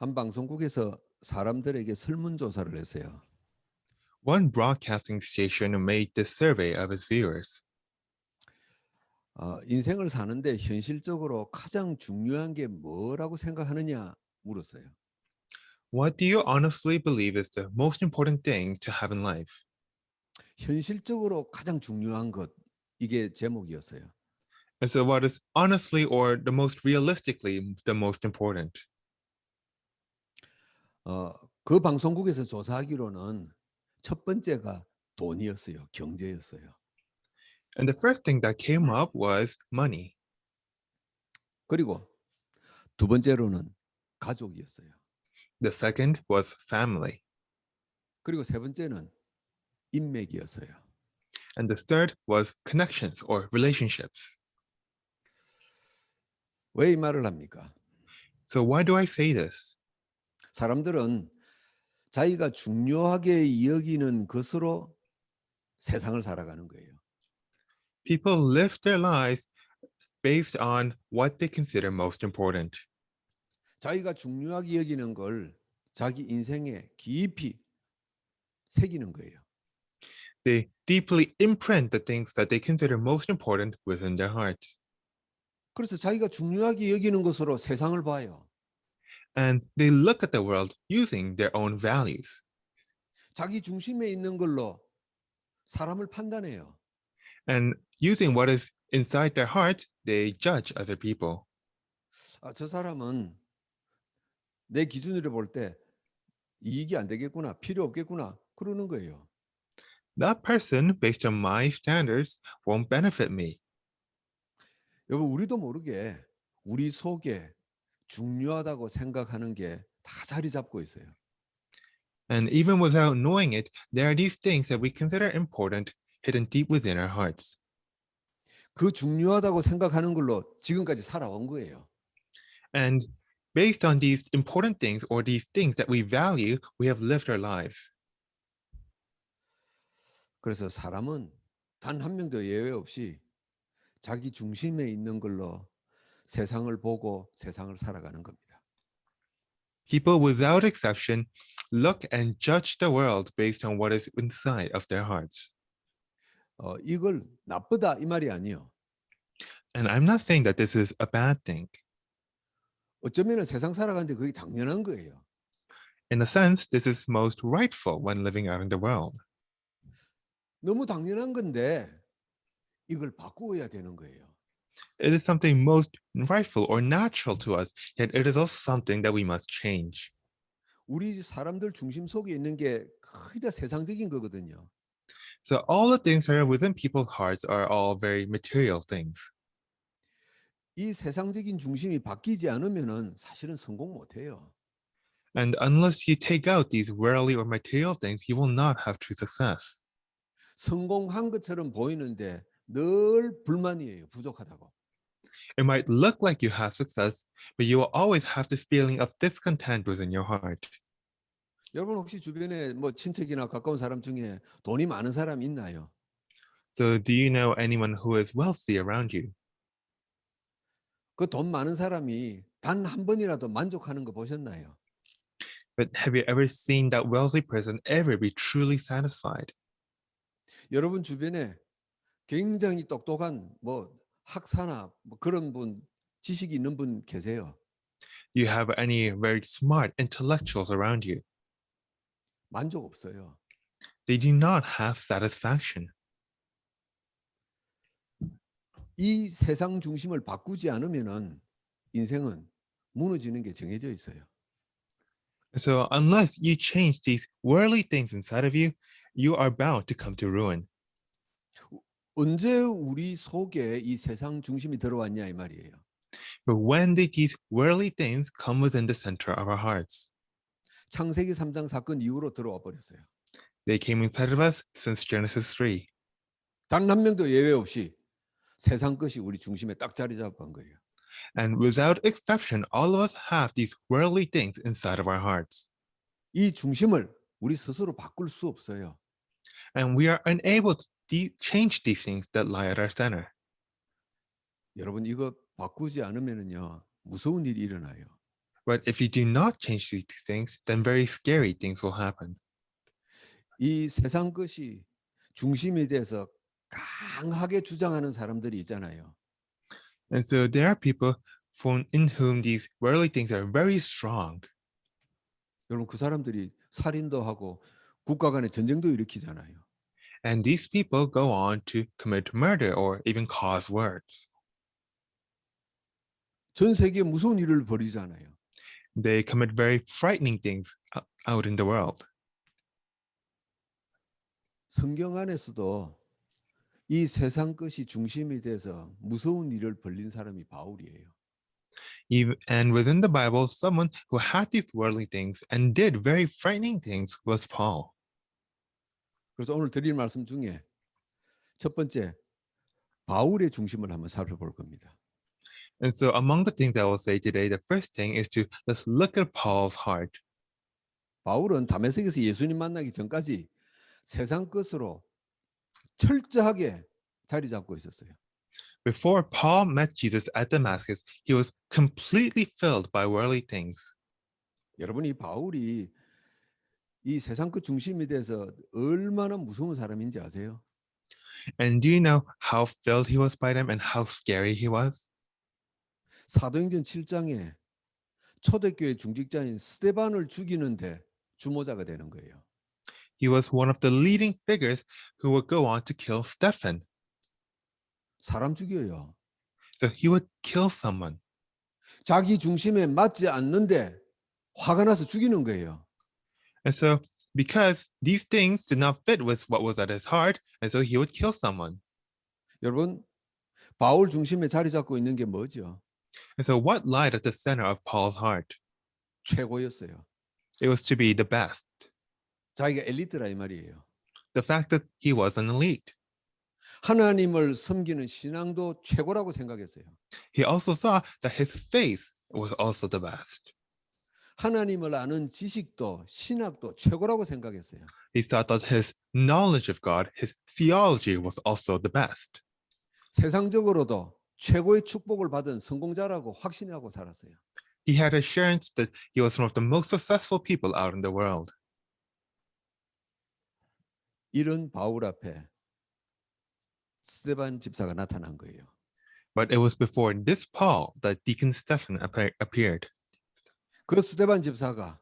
한 방송국에서 사람들에게 설문조사를 했어요. One broadcasting station made this survey of its viewers. 인생을 사는데 현실적으로 가장 중요한 게 뭐라고 생각하느냐 물었어요. What do you honestly believe is the most important thing to have in life? 현실적으로 가장 중요한 것, 이게 제목이었어요. And so, what is honestly or the most realistically the most important? 그 방송국에서 조사하기로는 첫 번째가 돈이었어요. 경제였어요. And the first thing that came up was money. 그리고 두 번째로는 가족이었어요. The second was family. 그리고 세 번째는 인맥이었어요. And the third was connections or relationships. 왜 이 말을 합니까? So, why do I say this? 사람들은 자기가 중요하게 여기는 것으로 세상을 살아가는 거예요. People live their lives based on what they consider most important. 자기가 중요하게 여기는 걸 자기 인생에 깊이 새기는 거예요. They deeply imprint the things that they consider most important within their hearts. 그래서 자기가 중요하게 여기는 것으로 세상을 봐요. And they look at the world using their own values. 자기 중심에 있는 걸로 사람을 판단해요. And using what is inside their hearts, they judge other people. 저 사람은 내 기준으로 볼 때 이익이 안 되겠구나, 필요 없겠구나 그러는 거예요. That person, based on my standards, won't benefit me. 여러분, 우리도 모르게 우리 속에 중요하다고 생각하는 게 다 자리 잡고 있어요. And even without knowing it, there are these things that we consider important hidden deep within our hearts. 그 중요하다고 생각하는 걸로 지금까지 살아온 거예요. And based on these important things or these things that we value, we have lived our lives. 그래서 사람은 단 한 명도 예외 없이 자기 중심에 있는 걸로 세상을 보고 세상을 살아가는 겁니다. People, without exception, look and judge the world based on what is inside of their hearts. 이걸 나쁘다 이 말이 아니에요. And I'm not saying that this is a bad thing. 어쩌면 세상 살아가는데 그게 당연한 거예요. In a sense, this is most rightful when living out in the world. 너무 당연한 건데 이걸 바꾸어야 되는 거예요. It is something most rightful or natural to us, yet it is also something that we must change. 우리 사람들 중심 속에 있는 게 거의 다 세상적인 거거든요. So all the things that are within people's hearts are all very material things. 이 세상적인 중심이 바뀌지 않으면은 사실은 성공 못 해요. And unless you take out these worldly or material things, you will not have true success. 성공한 것처럼 보이는데 늘 불만이에요. 부족하다고. It might look like you have success, but you will always have this feeling of discontent within your heart. 여러분 혹시 주변에 뭐 친척이나 가까운 사람 중에 돈이 많은 사람 있나요? So do you know anyone who is wealthy around you? 그 돈 많은 사람이 단 한 번이라도 만족하는 거 보셨나요? But have you ever seen that wealthy person ever be truly satisfied? 여러분 주변에 굉장히 똑똑한 뭐 학사나 뭐 그런 분, 지식이 있는 분 계세요? Do you have any very smart intellectuals around you? 만족 없어요. They do not have satisfaction. 이 세상 중심을 바꾸지 않으면은 인생은 무너지는 게 정해져 있어요. So unless you change these worldly things inside of you, you are bound to come to ruin. 언제 우리 속에 이 세상 중심이 들어왔냐 이 말이에요. But when did these worldly things come within the center of our hearts? 창세기 3장 사건 이후로 들어와 버렸어요. They came inside of us since Genesis 3. 단 한 명도 예외 없이 세상 것이 우리 중심에 딱 자리 잡은 거예요. And without exception, all of us have these worldly things inside of our hearts. 이 중심을 우리 스스로 바꿀 수 없어요. And we are unable to change these things that lie at our center. 여러분 이거 바꾸지 않으면은요 무서운 일이 일어나요. But if you do not change these things, then very scary things will happen. 이 세상 것이 중심이 돼서 강하게 주장하는 사람들이 있잖아요. And so there are people in whom these worldly things are very strong. 여러분 그 사람들이 살인도 하고 국가 간의 전쟁도 일으키잖아요. And these people go on to commit murder or even cause wars. 전 세계에 무서운 일을 벌이잖아요. They commit very frightening things out in the world. 성경 안에서도 이 세상 것이 중심이 돼서 무서운 일을 벌린 사람이 바울이에요. And within the Bible, someone who had these worldly things and did very frightening things was Paul. 그래서 오늘 드릴 말씀 중에 첫 번째 바울의 중심을 한번 살펴볼 겁니다. And so among the things I will say today, the first thing is to let's look at Paul's heart. 바울은 다메섹에서 예수님 만나기 전까지 세상 것으로 철저하게 자리 잡고 있었어요. Before Paul met Jesus at Damascus, he was completely filled by worldly things. 여러분 이 바울이 이 세상 것 중심이 돼서 얼마나 무서운 사람인지 아세요? And do you know how filled he was by them and how scary he was? 사도행전 7장에 초대교회 중직자인 스데반을 죽이는데 주모자가 되는 거예요. He was one of the leading figures who would go on to kill Stephen. 사람 죽여요. So he would kill someone. 자기 중심에 맞지 않는데 화가 나서 죽이는 거예요. And so because these things did not fit with what was at his heart, and so he would kill someone. 여러분 바울 중심에 자리 잡고 있는 게 뭐죠? And so what lied at the center of Paul's heart? 최고였어요. It was to be the best. 자기가 엘리트라 이 말이에요. The fact that he was an elite. 하나님을 섬기는 신앙도 최고라고 생각했어요. He also saw that his faith was also the best. 하나님을 아는 지식도 신학도 최고라고 생각했어요. He thought that his knowledge of God, his theology was also the best. 세상적으로도 최고의 축복을 받은 성공자라고 확신하고 살았어요. He had assurance that he was one of the most successful people out in the world. 이런 바울 앞에 스데반 집사가 나타난 거예요. But it was before this Paul that Deacon Stephen appeared. 그 스데반 집사가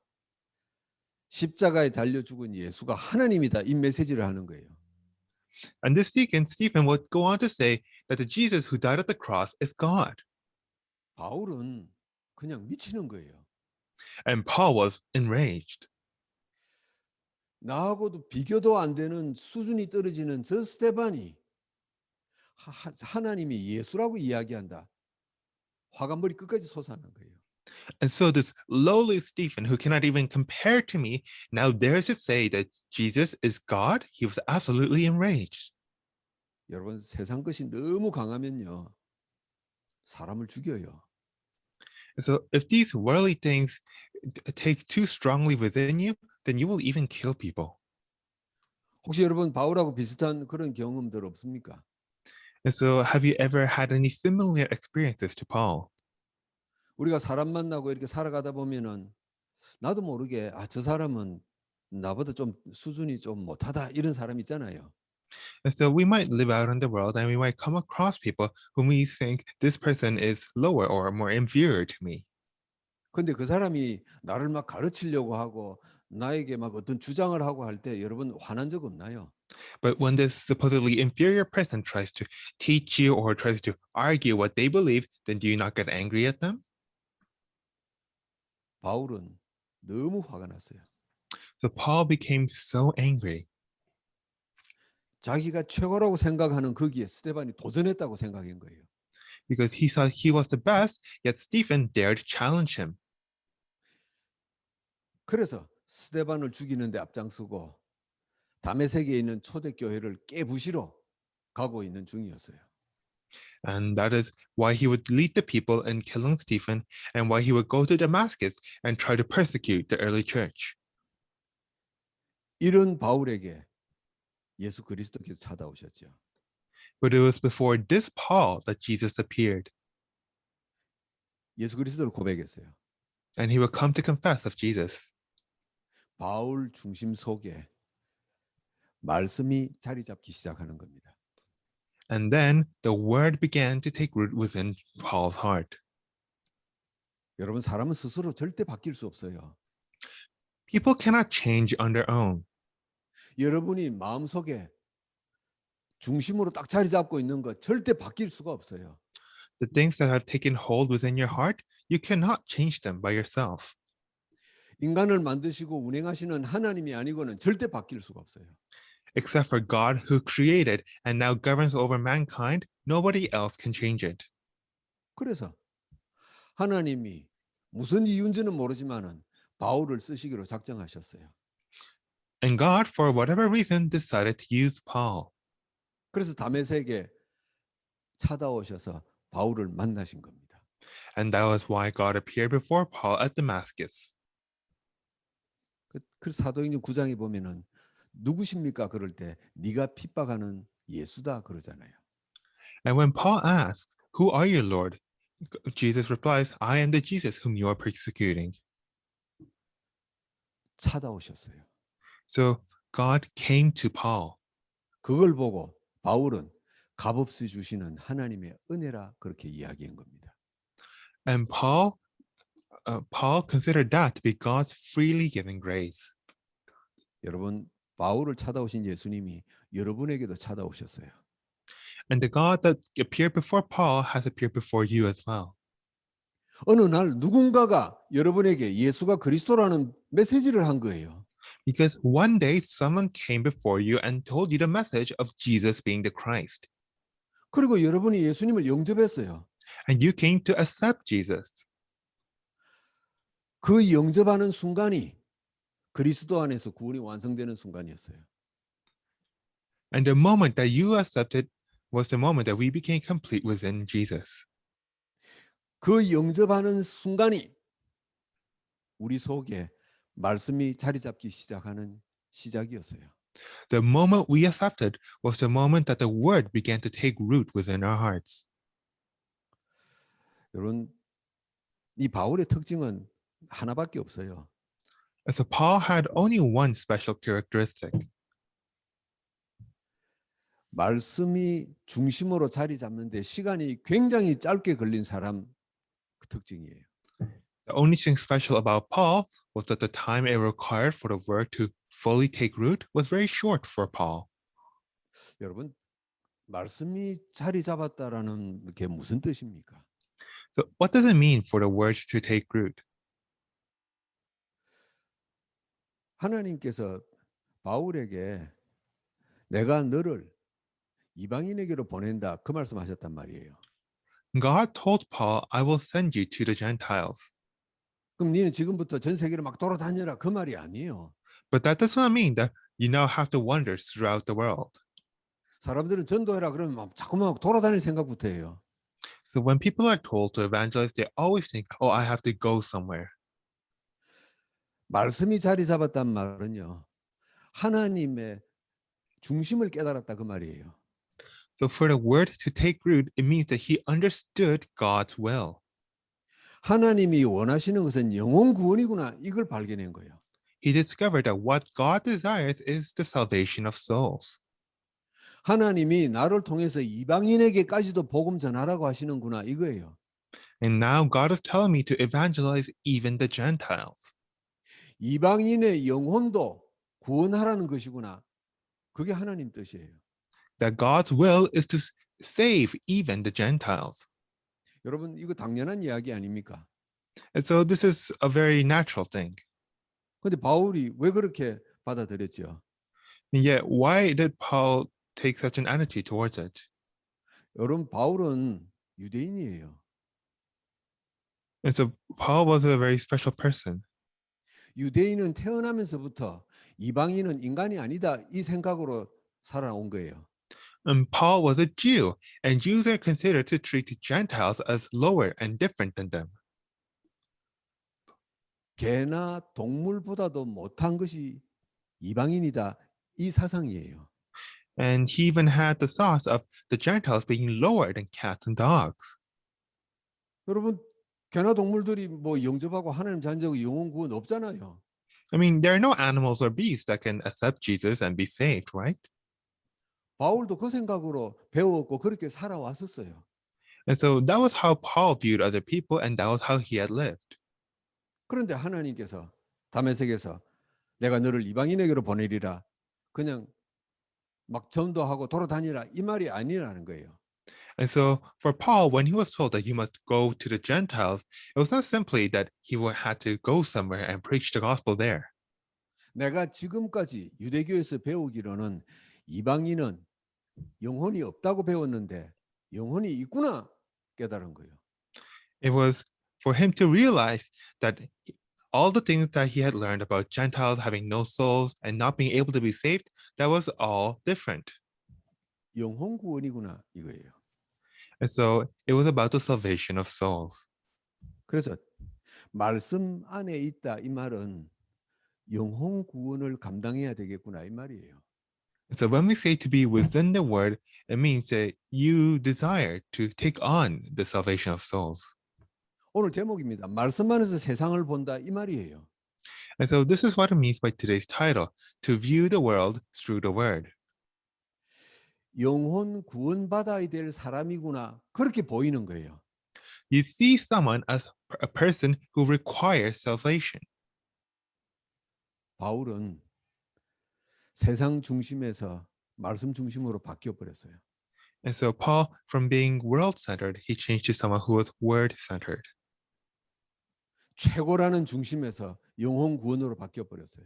십자가에 달려 죽은 예수가 하나님이다 이 메시지를 하는 거예요. And this deacon, Stephen, would go on to say that the Jesus who died at the cross is God. 바울은 그냥 미치는 거예요. And Paul was enraged. 나하고도 비교도 안 되는 수준이 떨어지는 저 스데반이 하나님이 예수라고 이야기한다. 화가 머리 끝까지 솟아난 거예요. And so this lowly Stephen, who cannot even compare to me, now dares to say that Jesus is God. He was absolutely enraged. 여러분 세상 것이 너무 강하면요. 사람을 죽여요. So if these worldly things take too strongly within you, then you will even kill people. 혹시 여러분 바울하고 비슷한 그런 경험들 없습니까? And so have you ever had any similar experiences to Paul? 우리가 사람 만나고 이렇게 살아가다 보면은 나도 모르게 저 사람은 나보다 좀 수준이 좀 못하다 이런 사람 있잖아요. And so we might live out in the world and we might come across people whom we think this person is lower or more inferior to me. 근데 그 사람이 나를 막 가르치려고 하고 나에게 막 어떤 주장을 하고 할 때 여러분 화난 적 없나요? But when this supposedly inferior person tries to teach you or tries to argue what they believe, then do you not get angry at them? 바울은 너무 화가 났어요. So Paul became so angry 자기가 최고라고 생각하는 거기에 스데반이 도전했다고 생각한 거예요. because he thought he was the best, yet Stephen dared challenge him. 그래서 스데반을 죽이는데 앞장서고 다메섹에 있는 초대교회를 깨부시러 가고 있는 중이었어요. And that is why he would lead the people in killing Stephen and why he would go to Damascus and try to persecute the early church. 이런 바울에게 예수 그리스도께서 찾아오셨죠. But it was before this Paul that Jesus appeared. 예수 그리스도를 고백했어요. and he will come to confess of Jesus. 바울 중심 속에 말씀이 자리 잡기 시작하는 겁니다. And then the word began to take root within Paul's heart. 여러분, 사람은 스스로 절대 바뀔 수 없어요. People cannot change on their own. 여러분이 마음속에 중심으로 딱 자리 잡고 있는 것 절대 바뀔 수가 없어요. The things that have taken hold within your heart, you cannot change them by yourself. 인간을 만드시고 운행하시는 하나님이 아니고는 절대 바뀔 수가 없어요. Except for God who created and now governs over mankind, nobody else can change it. 그래서 하나님이 무슨 이유인지는 모르지만은 바울을 쓰시기로 작정하셨어요. And God, for whatever reason, decided to use Paul. 그래서 다메섹에 찾아오셔서 바울을 만나신 겁니다. And that was why God appeared before Paul at Damascus. 그 사도행전 9장에 보면은 누구십니까? 그럴 때 네가 핍박하는 예수다 그러잖아요. And when Paul asks, "Who are you, Lord?" Jesus replies, "I am the Jesus whom you are persecuting." 찾아오셨어요. So God came to Paul. 그걸 보고 바울은 값없이 주시는 하나님의 은혜라 그렇게 이야기한 겁니다. And Paul considered that to be God's freely given grace. 여러분, 바울을 찾아오신 예수님이 여러분에게도 찾아오셨어요. And the God that appeared before Paul has appeared before you as well. 어느 날 누군가가 여러분에게 예수가 그리스도라는 메시지를 한 거예요. Because one day someone came before you and told you the message of Jesus being the Christ. 그리고 여러분이 예수님을 영접했어요. And you came to accept Jesus. 그 영접하는 순간이 그리스도 안에서 구원이 완성되는 순간이었어요. And the moment that you accepted was the moment that we became complete within Jesus. 그 영접하는 순간이 우리 속에 말씀이 자리 잡기 시작하는 시작이었어요. The moment we accepted was the moment that the word began to take root within our hearts. 여러분, 이 바울의 특징은 하나밖에 없어요. And so Paul had only one special characteristic. 말씀이 중심으로 자리 잡는데 시간이 굉장히 짧게 걸린 사람 그 특징이에요. The only thing special about Paul was that the time it required for the word to fully take root was very short for Paul. 여러분, 말씀이 자리 잡았다라는 게 무슨 뜻입니까? So what does it mean for the words to take root? 하나님께서 바울에게 내가 너를 이방인에게로 보낸다 그 말씀하셨단 말이에요. God told Paul, "I will send you to the Gentiles." 그럼 너는 지금부터 전 세계를 막 돌아다녀라 그 말이 아니에요. But that does not mean that you now have to wander throughout the world. 사람들은 전도해라 그러면 막 자꾸만 돌아다닐 생각부터 해요. So when people are told to evangelize, they always think, "Oh, I have to go somewhere." 말씀이 자리 잡았단 말은요. 하나님의 중심을 깨달았다 그 말이에요. So for the word to take root, it means that he understood God's will. 하나님이 원하시는 것은 영혼 구원이구나 이걸 발견한 거예요. He discovered that what God desires is the salvation of souls. 하나님이 나를 통해서 이방인에게까지도 복음 전하라고 하시는구나 이거예요. And now God is telling me to evangelize even the Gentiles. 이방인의 영혼도 구원하라는 것이구나. 그게 하나님 뜻이에요. That God's will is to save even the Gentiles. 여러분 이거 당연한 이야기 아닙니까? And so this is a very natural thing. 근데 바울이 왜 그렇게 받아들였죠? And yet, why did Paul take such an attitude towards it? 여러분 바울은 유대인이에요. And so Paul was a very special person. 유대인은 태어나면서부터 이방인은 인간이 아니다 이 생각으로 살아온 거예요. And Paul was a Jew, and Jews are considered to treat Gentiles as lower and different than them. 개나 동물보다도 못한 것이 이방인이다 이 사상이에요. And he even had the thoughts of the Gentiles being lower than cats and dogs. 여러분 개나 동물들이 뭐 영접하고 하나님 자녀고 영혼 구원 없잖아요. I mean, there are no animals or beasts that can accept Jesus and be saved, right? 바울도 그 생각으로 배웠고 그렇게 살아왔었어요. And so that was how Paul viewed other people, and that was how he had lived. 그런데 하나님께서 다메섹에서 내가 너를 이방인에게로 보내리라. 그냥 막 전도하고 돌아다니라 이 말이 아니라는 거예요. And so for Paul, when he was told that he must go to the Gentiles, it was not simply that had to go somewhere and preach the gospel there. 내가 지금까지 유대교에서 배우기로는 이방인은 영혼이 없다고 배웠는데 영혼이 있구나 깨달은 거예요. It was for him to realize that all the things that he had learned about Gentiles having no souls and not being able to be saved, that was all different. 영혼 구원이구나 이거예요. And so it was about the salvation of souls. 그래서 말씀 안에 있다 이 말은 영혼 구원을 감당해야 되겠구나 이 말이에요. So when we say to be within the word, it means that you desire to take on the salvation of souls. 오늘 제목입니다. 말씀 안에서 세상을 본다 이 말이에요. And so this is what it means by today's title, to view the world through the word. 영혼 구원받아야 될 사람이구나 그렇게 보이는 거예요. You see someone as a person who requires salvation. 바울은 세상 중심에서 말씀 중심으로 바뀌어 버렸어요. And so Paul, from being world-centered, he changed to someone who was word-centered. 최고라는 중심에서 영혼 구원으로 바뀌어 버렸어요.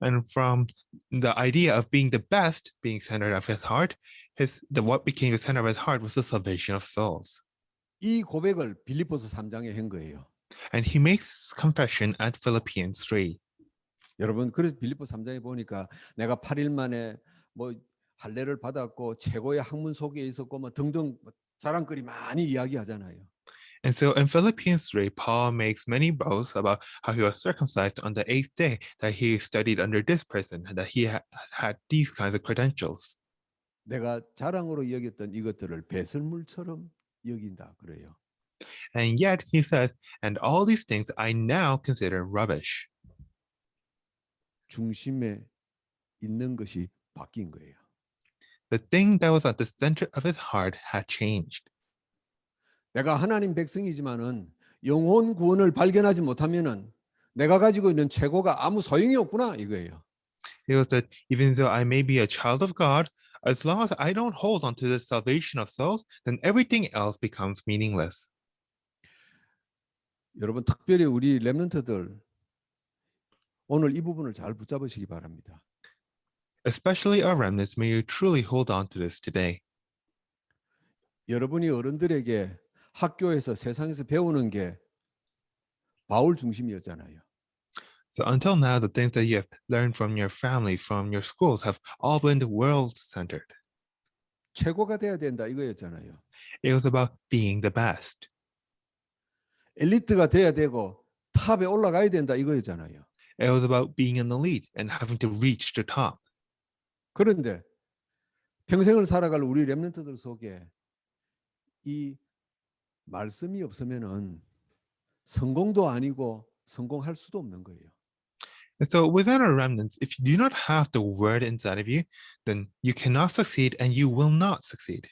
And from the idea of being the best, being centered of his heart, what became the center of his heart was the salvation of souls. 이 고백을 빌립보서 3장에 한 거예요. And he makes this confession at Philippians 3. 여러분 그래서 빌립보 3장에 보니까 내가 8일 만에 뭐 할례를 받았고 최고의 학문 속에 있었고 뭐 등등 자랑거리 많이 이야기하잖아요. And so in Philippians 3, Paul makes many boasts about how he was circumcised on the 8th day, that he studied under this person, and that he had these kinds of credentials. 내가 자랑으로 여겼던 이것들을 배설물처럼 여긴다 그래요. And yet he says, and all these things I now consider rubbish. 중심에 있는 것이 바뀐 거예요. The thing that was at the center of his heart had changed. 내가 하나님 백성이지만은 영혼 구원을 발견하지 못하면은 내가 가지고 있는 최고가 아무 소용이 없구나 이거예요. It was that even though I may be a child of God, as long as I don't hold on to the salvation of souls, then everything else becomes meaningless. 여러분 특별히 우리 렘넌트들 오늘 이 부분을 잘 붙잡으시기 바랍니다. Especially our remnants, may you truly hold on to this today. 여러분이 어른들에게 학교에서 세상에서 배우는 게 바울 중심이었잖아요. So until now, the things that you have learned from your family, from your schools, have all been world-centered. 최고가 돼야 된다 이거였잖아요. It was about being the best. 엘리트가 돼야 되고 탑에 올라가야 된다 이거였잖아요. It was about being an elite and having to reach the top. 그런데 평생을 살아갈 우리 렘넌트들 속에 이 말씀이 없으면은 성공도 아니고 성공할 수도 없는 거예요. And so within our remnants, if you do not have the word inside of you, then you cannot succeed and you will not succeed.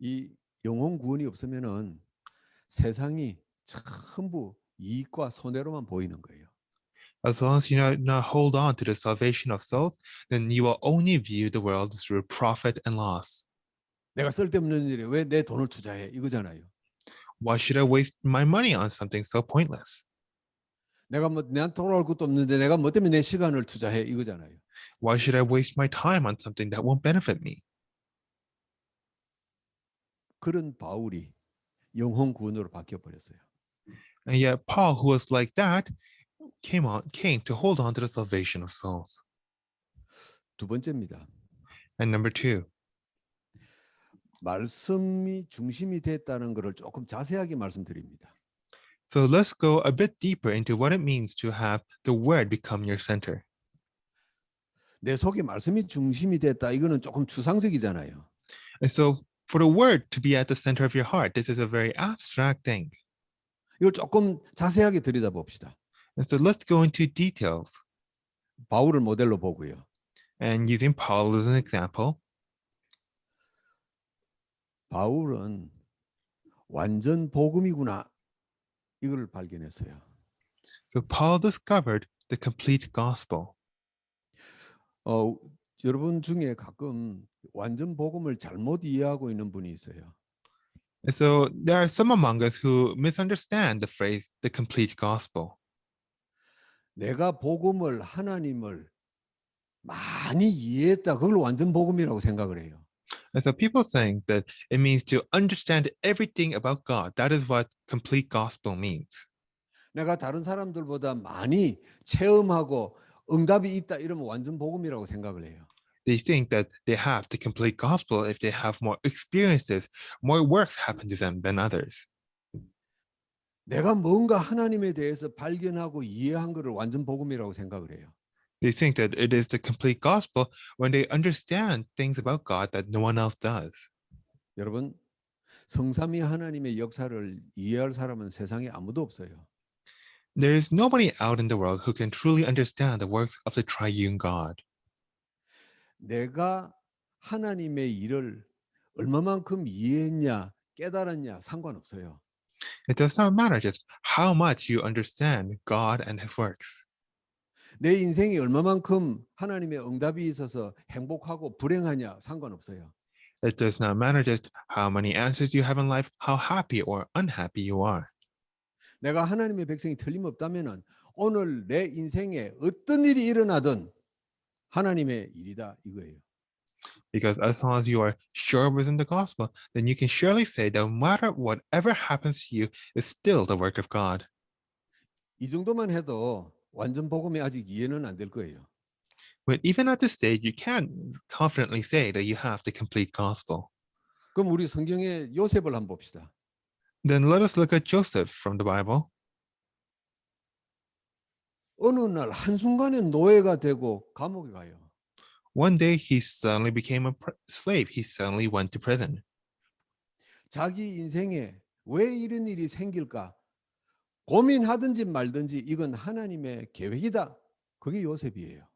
이 영혼 구원이 없으면은 세상이 전부 이익과 손해로만 보이는 거예요. As long as you not hold on to the salvation of souls, then you will only view the world through profit and loss. 내가 쓸데없는 일에 왜 내 돈을 투자해 이거잖아요. Why should I waste my money on something so pointless? 내가 뭐 내한테 돌아올 것도 없는데 내가 뭐 때문에 내 시간을 투자해 이거잖아요. Why should I waste my time on something that won't benefit me? 그런 바울이 영혼 구원으로 바뀌어 버렸어요. And yet Paul, who was like that, came to hold on to the salvation of souls. 두 번째입니다. And number two, 말씀이 중심이 됐다는 것을 조금 자세하게 말씀드립니다. so let's go a bit deeper into what it means to have the word become your center. 내 속에 말씀이 중심이 됐다 이거는 조금 추상적이잖아요. And so For the word to be at the center of your heart, this is a very abstract thing. 이걸 조금 자세하게 들여다봅시다. And so let's go into details. 바울을 모델로 보고요. And using Paul as an example, 바울은 완전 복음이구나 이걸 발견했어요. so Paul discovered the complete gospel. 여러분 중에 가끔 완전 복음을 잘못 이해하고 있는 분이 있어요. And so there are some among us who misunderstand the phrase the complete gospel. 내가 복음을 하나님을 많이 이해했다. 그걸 완전 복음이라고 생각을 해요. And so people think that it means to understand everything about God. That is what complete gospel means. 내가 다른 사람들보다 많이 체험하고 응답이 있다 이러면 완전 복음이라고 생각을 해요. They think that they have the complete gospel if they have more experiences, more works happen to them than others. 내가 뭔가 하나님에 대해서 발견하고 이해한 것을 완전 복음이라고 생각을 해요. They think that it is the complete gospel when they understand things about God that no one else does. 여러분, 성삼위 하나님의 역사를 이해할 사람은 세상에 아무도 없어요. There is nobody out in the world who can truly understand the works of the triune God. 내가 하나님의 일을 얼마만큼 이해했냐, 깨달았냐 상관없어요. It does not matter just how much you understand God and his works. 내 인생이 얼마만큼 하나님의 응답이 있어서 행복하고 불행하냐 상관없어요. It does not matter just how many answers you have in life, how happy or unhappy you are. 내가 하나님의 백성이 틀림없다면은 오늘 내 인생에 어떤 일이 일어나든 하나님의 일이다 이거예요. Because as long as you are sure within the gospel, then you can surely say that no matter whatever happens to you is still the work of God. 이 정도만 해도 완전 복음이 아직 이해는 안 될 거예요. But even at this stage, you can't confidently say that you have the complete gospel. 그럼 우리 성경의 요셉을 한번 봅시다. Then let us look at Joseph from the Bible. 어느 날 한순간에 노예가 되고 감옥에 가요. One day he suddenly became a slave. He suddenly went to prison. 자기 인생에 왜 이런 일이 생길까 고민하든지 말든지 이건 하나님의 계획이다. 그게 요셉이에요.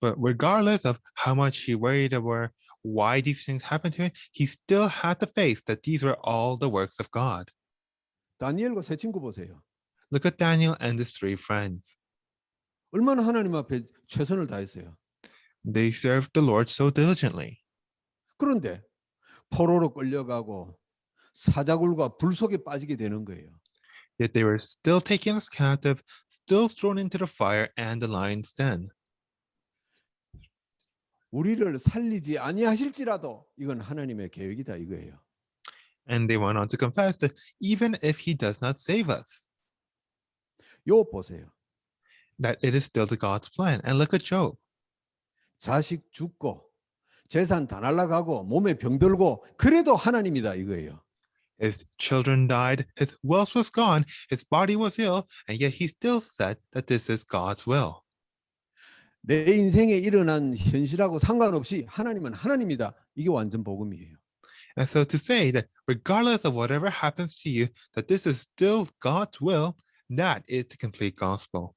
But regardless of how much he worried about why these things happened to him, he still had the faith that these were all the works of God. 다니엘과 세 친구 보세요. Look at Daniel and his three friends. 얼마나 하나님 앞에 최선을 다했어요. They served the Lord so diligently. 그런데 포로로 끌려가고 사자굴과 불 속에 빠지게 되는 거예요. Yet they were still taken as captive, still thrown into the fire and the lion's den. 우리를 살리지 아니하실지라도 이건 하나님의 계획이다 이거예요. And they went on to confess that even if he does not save us, 요 보세요. that it is still the God's plan. And look at Job. 자식 죽고 재산 다 날아가고 몸에 병들고 그래도 하나님이다 이거예요. His children died, his wealth was gone, his body was ill, and yet he still said that this is God's will. 내 인생에 일어난 현실하고 상관없이 하나님은 하나님이다. 이게 완전 복음이에요. And so to say that regardless of whatever happens to you, that this is still God's will, that is the complete gospel.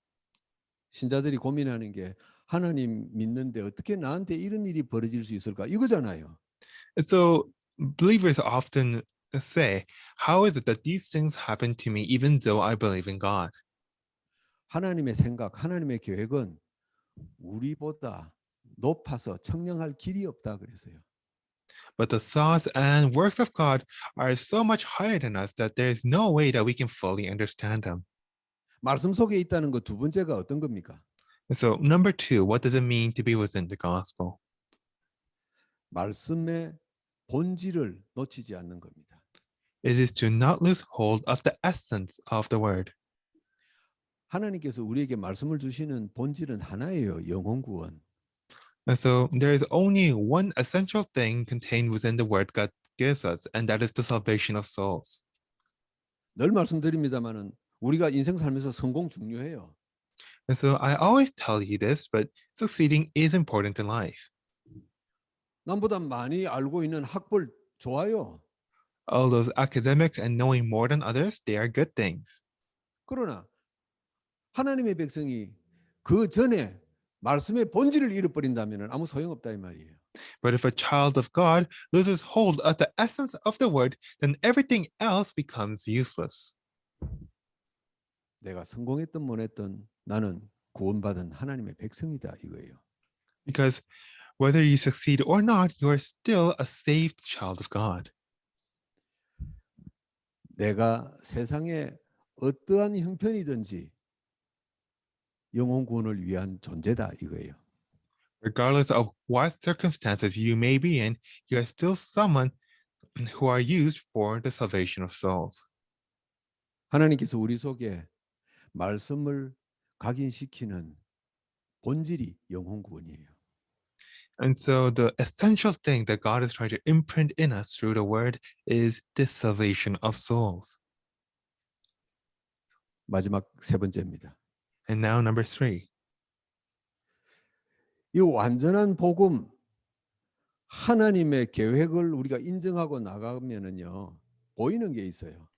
신자들이 고민하는 게 하나님 믿는데 어떻게 나한테 이런 일이 벌어질 수 있을까? 이거잖아요. And so believers often say, how is it that these things happen to me even though I believe in God? 하나님의 생각, 하나님의 계획은 우리보다 높아서 청량할 길이 없다 그랬어요. But the thoughts and works of God are so much higher than us that there is no way that we can fully understand them. 말씀 속에 있다는 거 두 번째가 어떤 겁니까? And so number two, what does it mean to be within the gospel? 말씀의 본질을 놓치지 않는 겁니다. It is to not lose hold of the essence of the word. 하나님께서 우리에게 말씀을 주시는 본질은 하나예요. 영혼 구원. And so there is only one essential thing contained within the word God gives us, and that is the salvation of souls. 늘 말씀드립니다만은 우리가 인생 살면서 성공 중요해요. And so I always tell you this, but succeeding is important in life. 남보다 많이 알고 있는 학벌 좋아요. All those academics and knowing more than others, they are good things. 그러나 하나님의 백성이 그 전에 말씀의 본질을 잃어버린다면 아무 소용없다 이 말이에요. But if a child of God loses hold of the essence of the word, then everything else becomes useless. 내가 성공했든 못했든 나는 구원받은 하나님의 백성이다 이거예요. Because whether you succeed or not, you are still a saved child of God. 내가 세상에 어떠한 형편이든지 영혼 구원을 위한 존재다 이거예요. Regardless of what circumstances you may be in, you are still someone who are used for the salvation of souls. 하나님께서 우리 속에 말씀을 각인시키는 본질이 영혼 구원이에요. And so the essential thing that God is trying to imprint in us through the word is this salvation of souls. 마지막 세 번째입니다. And now number 3. 이 완전한 복음 하나님의 계획을 우리가 인정하고 나가면은요 보이는 게 있어요.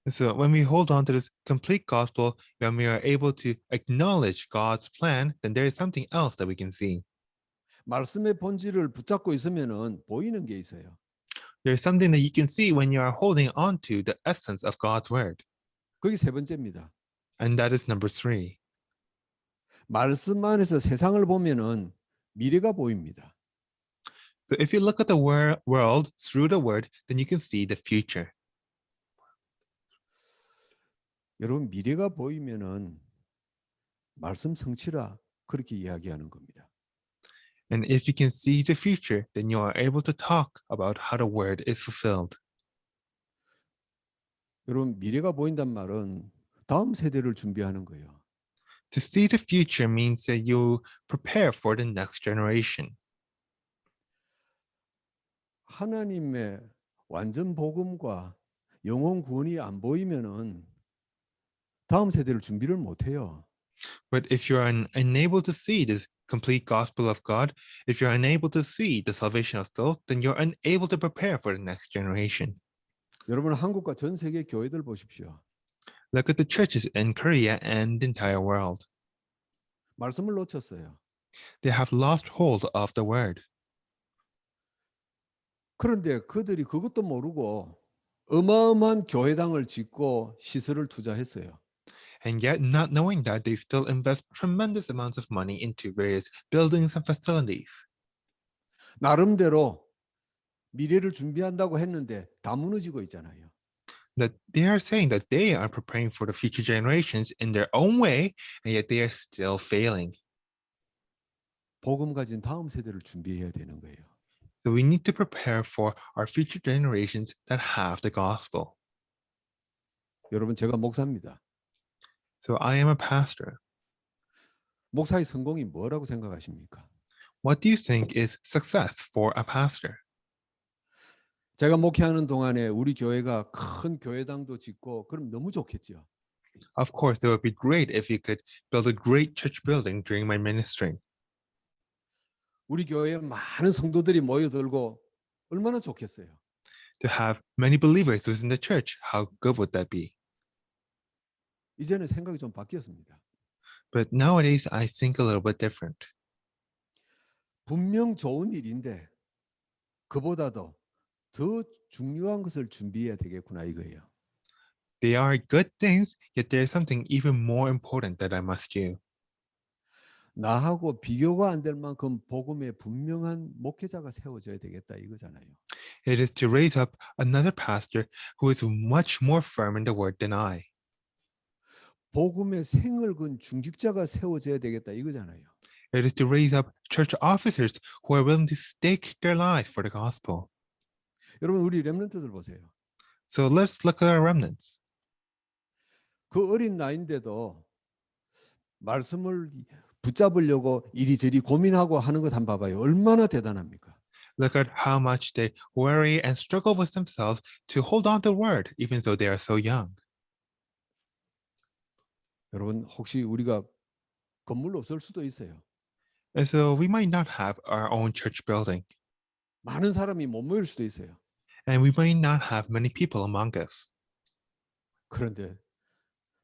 So when we hold on to this complete gospel, when we are able to acknowledge God's plan, then there is something else that we can see. 말씀의 본질을 붙잡고 있으면은 보이는 게 있어요. There's something that you can see when you are holding on to the essence of God's word. 그게 세 번째입니다. And that is number 3. 말씀 안에서 세상을 보면은 미래가 보입니다. So if you look at the world through the word, then you can see the future. 여러분 미래가 보이면은 말씀 성취라 그렇게 이야기하는 겁니다. And if you can see the future, then you are able to talk about how the word is fulfilled. 여러분 미래가 보인단 말은 다음 세대를 준비하는 거예요. To see the future means that you prepare for the next generation. 하나님의 완전 복음과 영혼 구원이 안 보이면은 다음 세대를 준비를 못 해요. But if you're unable to see this complete gospel of God, if you're unable to see the salvation of souls, then you're unable to prepare for the next generation. 여러분 한국과 전 세계 교회들 보십시오. Look at the churches in Korea and the entire world. 말씀을 놓쳤어요. They have lost hold of the word. 그런데 그들이 그것도 모르고 어마어마한 교회당을 짓고 시설을 투자했어요. And yet, not knowing that, they still invest tremendous amounts of money into various buildings and facilities. 나름대로 미래를 준비한다고 했는데 다 무너지고 있잖아요. That they are saying that they are preparing for the future generations in their own way, and yet they are still failing. 복음 가진 다음 세대를 준비해야 되는 거예요. So we need to prepare for our future generations that have the gospel. 여러분 제가 목사입니다. So I am a pastor. 목사의 성공이 뭐라고 생각하십니까? What do you think is success for a pastor? 제가 목회하는 동안에 우리 교회가 큰 교회당도 짓고 그럼 너무 좋겠죠. Of course, it would be great if you could build a great church building during my ministry. 우리 교회에 많은 성도들이 모여들고 얼마나 좋겠어요. To have many believers within the church, how good would that be? 이제는 생각이 좀 바뀌었습니다. But nowadays, I think a little bit different. 분명 좋은 일인데 그보다도 더 중요한 것을 준비해야 되겠구나 이거예요. They are good things, yet there is something even more important that I must do. 나하고 비교가 안 될 만큼 복음에 분명한 목회자가 세워져야 되겠다 이거잖아요. It is to raise up another pastor who is much more firm in the word than I. 복음의 생을 건 중직자가 세워져야 되겠다 이거잖아요. It is to raise up church officers who are willing to stake their lives for the gospel. 여러분 우리 렘넌트들 보세요. So let's look at our remnants. 그 어린 나이인데도 말씀을 붙잡으려고 이리저리 고민하고 하는 것 한번 봐봐요. 얼마나 대단합니까? Look at how much they worry and struggle with themselves to hold on to the word, even though they are so young. 여러분 혹시 우리가 건물 없을 수도 있어요. And so we might not have our own church building. 많은 사람이 못 모일 수도 있어요. and we may not have many people among us. 그런데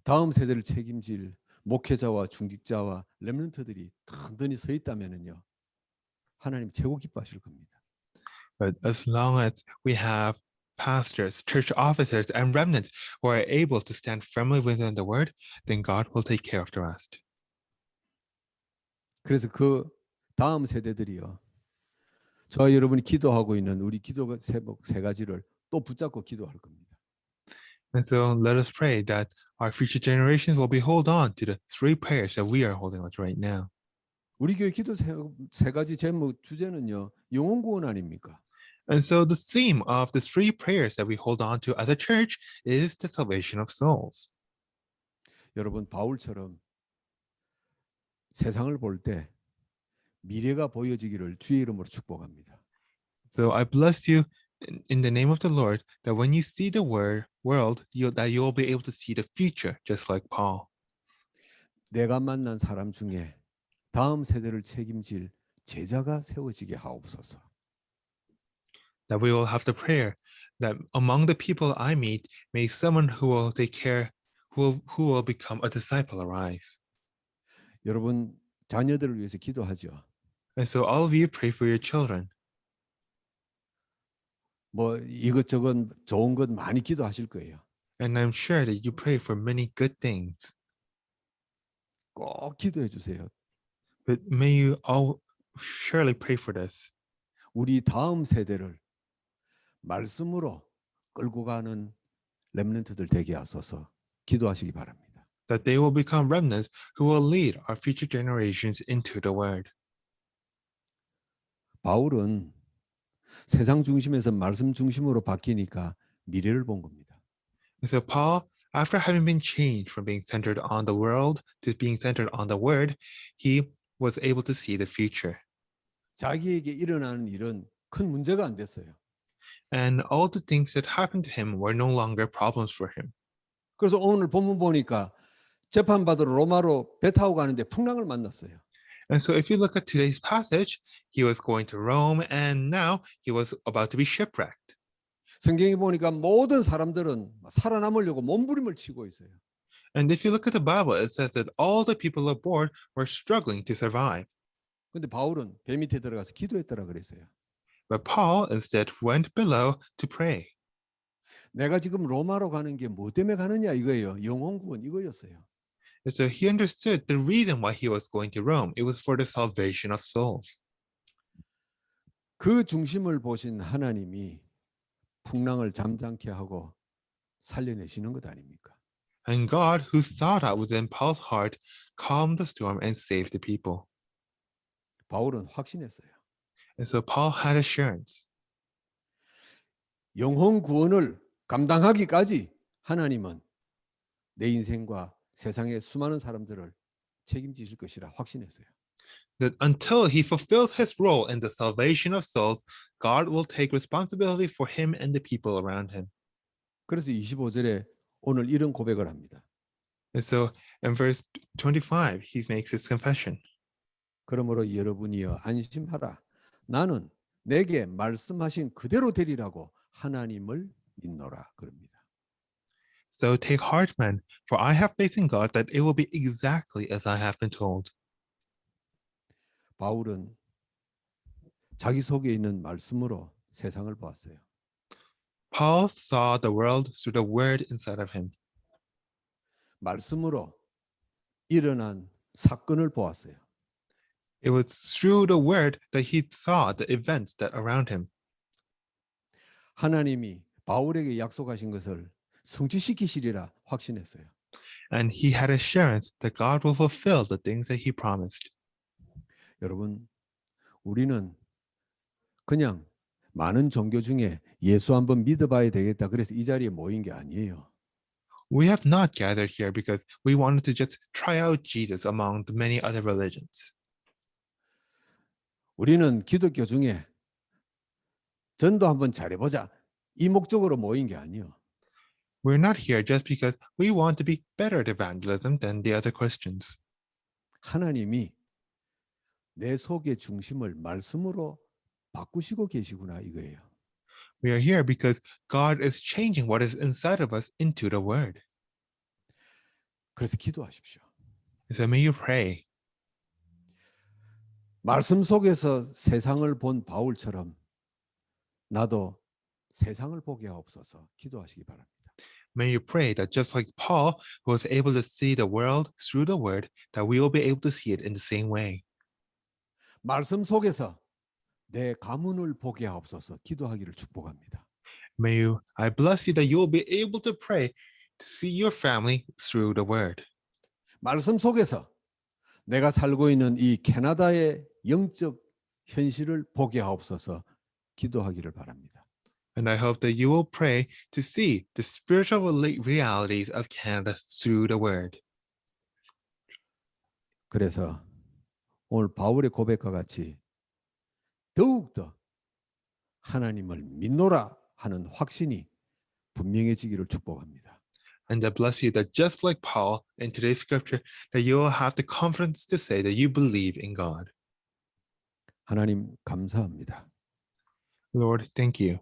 다음 세대를 책임질 목회자와 중직자와 렘넌트들이 든든히 서 있다면은요. 하나님 최고 기뻐하실 겁니다. But as long as we have pastors, church officers, and remnants who are able to stand firmly within the word, then God will take care of the rest. 그래서 그 다음 세대들이요. 저와 여러분이 기도하고 있는 우리 기도 제목 세 가지를 또 붙잡고 기도할 겁니다. And so let us pray that our future generations will be hold on to the three prayers that we are holding on to right now. 우리 교회 기도 세 가지 제목 주제는요. 영혼 구원 아닙니까? And so the theme of the three prayers that we hold on to as a church is the salvation of souls. 여러분 바울처럼 세상을 볼 때 미래가 보여지기를 주의 이름으로 축복합니다. So I bless you in the name of the Lord that when you see the world, that you'll be able to see the future, just like Paul. 내가 만난 사람 중에 다음 세대를 책임질 제자가 세워지게 하옵소서. That we will have the prayer that among the people I meet, may someone who will take care, who will become a disciple arise. 여러분 자녀들을 위해서 기도하죠. And so all of you pray for your children. 뭐 이것저것 좋은 것 많이 기도하실 거예요. And I'm sure that you pray for many good things. 꼭 기도해 주세요. But may you all surely pray for this. 우리 다음 세대를 말씀으로 끌고 가는 렘넌트들 되게 하소서 기도하시기 바랍니다. That they will become remnants who will lead our future generations into the word. 바울은 세상 중심에서 말씀 중심으로 바뀌니까 미래를 본 겁니다. And so Paul, after having been changed from being centered on the world to being centered on the word, he was able to see the future. 자기에게 일어나는 일은 큰 문제가 안 됐어요. And all the things that happened to him were no longer problems for him. 그래서 오늘 본문 보니까 재판받으러 로마로 배 타고 가는데 풍랑을 만났어요. And so if you look at today's passage, he was going to Rome and now he was about to be shipwrecked. 성경에 보니까 모든 사람들은 살아남으려고 몸부림을 치고 있어요. And if you look at the Bible, it says that all the people aboard were struggling to survive. 근데 바울은 배 밑에 들어가서 기도했더라 그랬어요. But Paul instead went below to pray. 내가 지금 로마로 가는 게 뭐 때문에 가느냐 이거예요. 영혼 구원 이거였어요. And so he understood the reason why he was going to Rome. It was for the salvation of souls. 그 중심을 보신 하나님이 풍랑을 잠잠케 하고 살려내시는 것 아닙니까? And God, who saw that within Paul's heart, calmed the storm and saved the people. 바울은 확신했어요. And so Paul had assurance. 영혼 구원을 감당하기까지 하나님은 내 인생과 세상의 수많은 사람들을 책임지실 것이라 확신했어요. That until he fulfills his role in the salvation of souls, God will take responsibility for him and the people around him. 그래서 25절에 오늘 이런 고백을 합니다. And so in verse 25, he makes his confession. 그러므로 여러분이여 안심하라. 나는 내게 말씀하신 그대로 되리라고 하나님을 믿노라 그럽니다. So take heart, man, for I have faith in God that it will be exactly as I have been told. 바울은 자기 속에 있는 말씀으로 세상을 보았어요. Paul saw the world through the word inside of him. 말씀으로 일어난 사건을 보았어요. It was through the word that he saw the events that around him. 하나님이 바울에게 약속하신 것을 성취시키시리라 확신했어요. And he had assurance that God will fulfill the things that he promised. 여러분, 우리는 그냥 많은 종교 중에 예수 한번 믿어봐야 되겠다. 그래서 이 자리에 모인 게 아니에요. We have not gathered here because we wanted to just try out Jesus among the many other religions. 우리는 기독교 중에 전도 한번 잘해보자. 이 목적으로 모인 게 아니에요. We're not here just because we want to be better at evangelism than the other Christians. 하나님이 내 속의 중심을 말씀으로 바꾸시고 계시구나 이거예요. We are here because God is changing what is inside of us into the word. 그래서 기도하십시오. So may you pray. 말씀 속에서 세상을 본 바울처럼 나도 세상을 보게 하옵소서 기도하시기 바랍니다. May you pray that just like Paul, who was able to see the world through the word, that we will be able to see it in the same way. 말씀 속에서 내 가문을 보게 하옵소서 기도하기를 축복합니다. I bless you that you will be able to pray to see your family through the word. 말씀 속에서 내가 살고 있는 이 캐나다의 영적 현실을 보게 하옵소서 기도하기를 바랍니다. And I hope that you will pray to see the spiritual realities of Canada through the word. 그래서 오늘 바울의 고백과 같이 더욱더 하나님을 믿노라 하는 확신이 분명해지기를 축복합니다. And I bless you that just like Paul in today's scripture, that you will have the confidence to say that you believe in God. 하나님 감사합니다. Lord, thank you.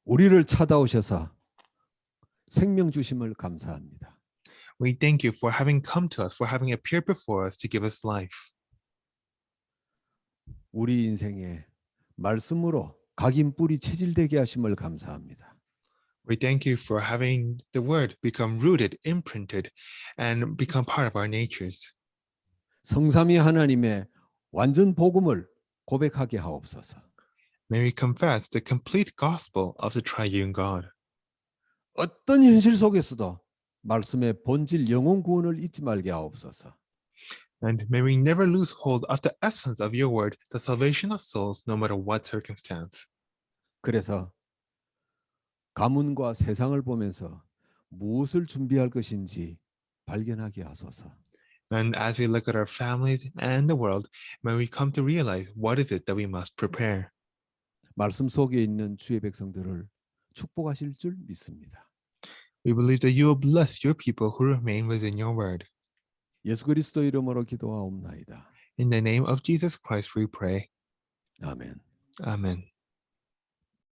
우리를 찾아오셔서 생명 주심을 감사합니다. We thank you for having come to us, for having appeared before us to give us life. 우리 인생에 말씀으로 각인 뿌리 체질되게 하심을 감사합니다. We thank you for having the word become rooted, imprinted, and become part of our natures. 성삼위 하나님의 완전 복음을 고백하게 하옵소서. May we confess the complete gospel of the triune God. 어떤 현실 속에서도 말씀의 본질 영혼 구원을 잊지 말게 하옵소서. And may we never lose hold of the essence of your word, the salvation of souls, no matter what circumstance. 그래서 가문과 세상을 보면서 무엇을 준비할 것인지 발견하게 하소서. And as we look at our families and the world, may we come to realize what is it that we must prepare. 말씀 속에 있는 주의 백성들을 축복하실 줄 믿습니다. We believe that you will bless your people who remain within your word. 예수 그리스도 이름으로 기도하옵나이다. In the name of Jesus Christ we pray. 아멘. Amen.